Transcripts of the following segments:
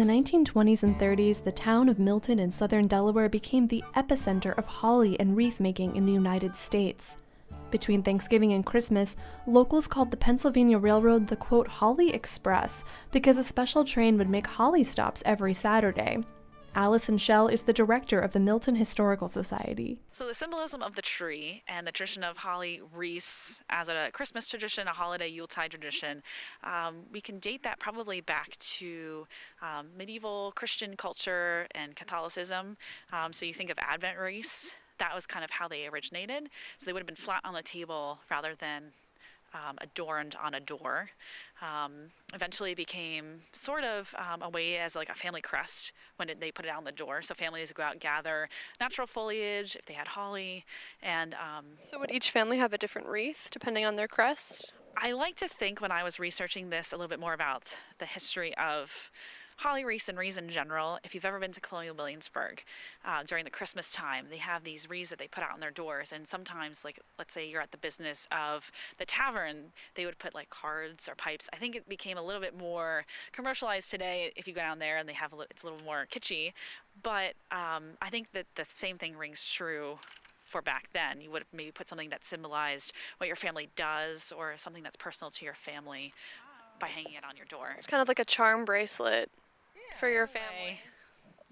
the 1920s and 30s, the town of Milton in southern Delaware became the epicenter of holly and wreath making in the United States. Between Thanksgiving and Christmas, locals called the Pennsylvania Railroad the, quote, Holly Express, because a special train would make holly stops every Saturday. Allison Schell is the director of the Milton Historical Society. So the symbolism of the tree and the tradition of holly wreaths as a Christmas tradition, a holiday Yuletide tradition, we can date that probably back to medieval Christian culture and Catholicism. So you think of Advent wreaths, that was kind of how they originated. So they would have been flat on the table rather than adorned on a door. Eventually became sort of a way as like a family crest when they put it out on the door. So families would go out and gather natural foliage if they had holly. And So would each family have a different wreath depending on their crest? I like to think when I was researching this a little bit more about the history of holly wreaths and wreaths in general. If you've ever been to Colonial Williamsburg during the Christmas time, they have these wreaths that they put out on their doors. And sometimes, like, let's say you're at the business of the tavern, they would put like cards or pipes. I think it became a little bit more commercialized today if you go down there and they have it's a little more kitschy. But I think that the same thing rings true for back then. You would maybe put something that symbolized what your family does or something that's personal to your family by hanging it on your door. It's kind of like a charm bracelet for your family.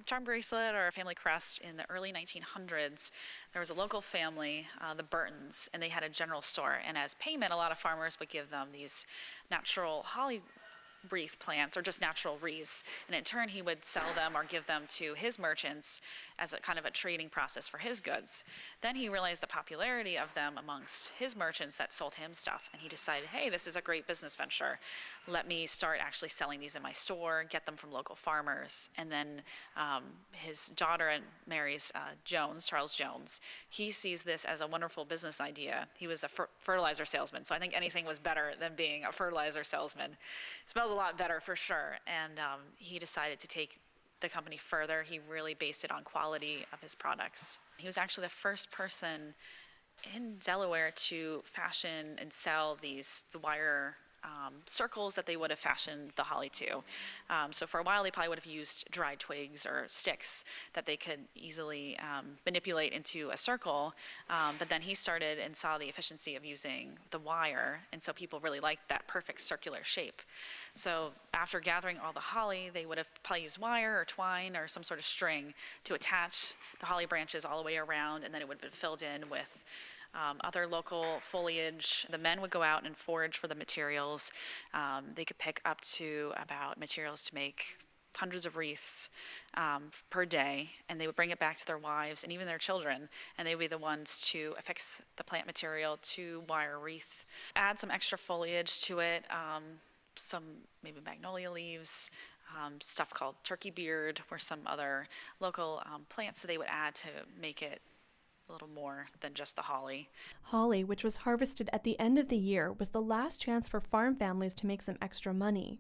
Charm bracelet or a family crest. In the early 1900s, there was a local family, the Burtons, and they had a general store. And as payment, a lot of farmers would give them these natural holly wreath plants or just natural wreaths, and in turn he would sell them or give them to his merchants as a kind of a trading process for his goods. Then he realized the popularity of them amongst his merchants that sold him stuff, and he decided, hey, this is a great business venture. Let me start actually selling these in my store, get them from local farmers. And then his daughter marries Charles Jones. He sees this as a wonderful business idea. He was a fertilizer salesman, so I think anything was better than being a fertilizer salesman. It smells a lot better for sure. And he decided to take the company further. He really based it on quality of his products. He was actually the first person in Delaware to fashion and sell the wire circles that they would have fashioned the holly to. So for a while they probably would have used dried twigs or sticks that they could easily manipulate into a circle, but then he started and saw the efficiency of using the wire, and so people really liked that perfect circular shape. So after gathering all the holly, they would have probably used wire or twine or some sort of string to attach the holly branches all the way around, and then it would have been filled in with other local foliage. The men would go out and forage for the materials. They could pick up to about materials to make hundreds of wreaths per day, and they would bring it back to their wives and even their children, and they would be the ones to affix the plant material to wire wreath. Add some extra foliage to it, some maybe magnolia leaves, stuff called turkey beard, or some other local plants that they would add to make it a little more than just the holly. Holly, which was harvested at the end of the year, was the last chance for farm families to make some extra money.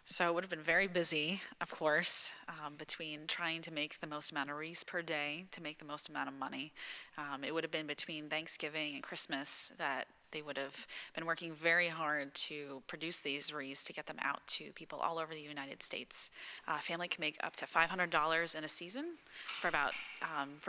So it would have been very busy, of course, between trying to make the most amount of wreaths per day to make the most amount of money. It would have been between Thanksgiving and Christmas that they would have been working very hard to produce these wreaths to get them out to people all over the United States. A family can make up to $500 in a season for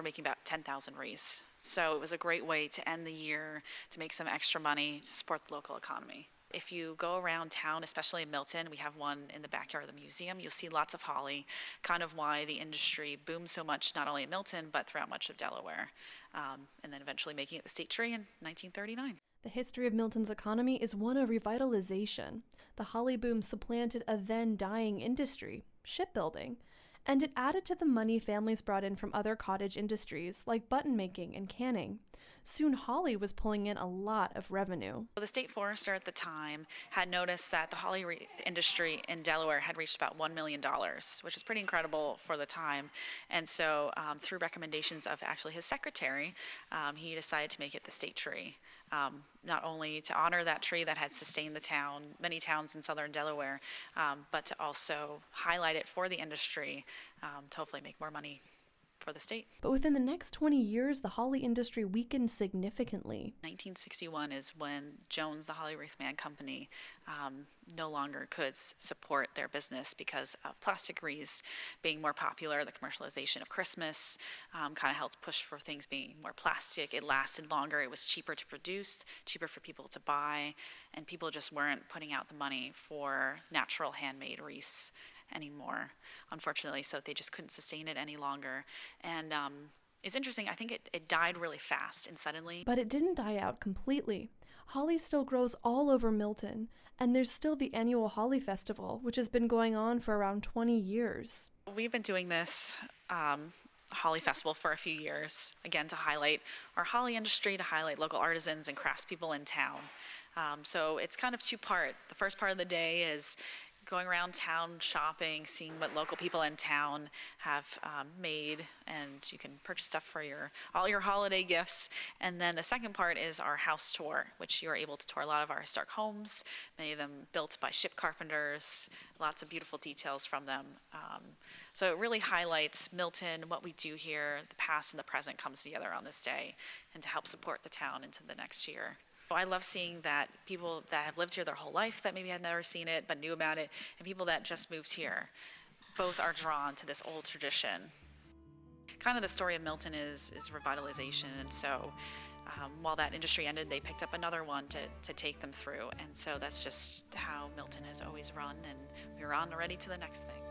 making about 10,000 wreaths. So it was a great way to end the year, to make some extra money, to support the local economy. If you go around town, especially in Milton, we have one in the backyard of the museum, you'll see lots of holly, kind of why the industry boomed so much, not only in Milton, but throughout much of Delaware, and then eventually making it the state tree in 1939. The history of Milton's economy is one of revitalization. The holly boom supplanted a then dying industry, shipbuilding, and it added to the money families brought in from other cottage industries like button making and canning. Soon holly was pulling in a lot of revenue. The state forester at the time had noticed that the holly industry in Delaware had reached about $1 million, which is pretty incredible for the time. And so through recommendations of actually his secretary, he decided to make it the state tree. Not only to honor that tree that had sustained the town, many towns in southern Delaware, but to also highlight it for the industry to hopefully make more money for the state. But within the next 20 years, the holly industry weakened significantly. 1961 is when Jones, the Holly Wreath Man Company, no longer could support their business because of plastic wreaths being more popular. The commercialization of Christmas kind of helped push for things being more plastic. It lasted longer. It was cheaper to produce, cheaper for people to buy, and people just weren't putting out the money for natural handmade wreaths anymore, unfortunately, so they just couldn't sustain it any longer. And it's interesting, I think it died really fast and suddenly. But it didn't die out completely. Holly still grows all over Milton, and there's still the annual Holly Festival, which has been going on for around 20 years. We've been doing this Holly Festival for a few years, again, to highlight our holly industry, to highlight local artisans and craftspeople in town. So it's kind of two-part. The first part of the day is going around town shopping, seeing what local people in town have made, and you can purchase stuff for all your holiday gifts. And then the second part is our house tour, which you are able to tour a lot of our historic homes, many of them built by ship carpenters, lots of beautiful details from them. So it really highlights Milton, what we do here, the past and the present comes together on this day, and to help support the town into the next year. I love seeing that people that have lived here their whole life that maybe had never seen it but knew about it, and people that just moved here, both are drawn to this old tradition. Kind of the story of Milton is revitalization, and so while that industry ended, they picked up another one to take them through, and so that's just how Milton has always run, and we're on already to the next thing.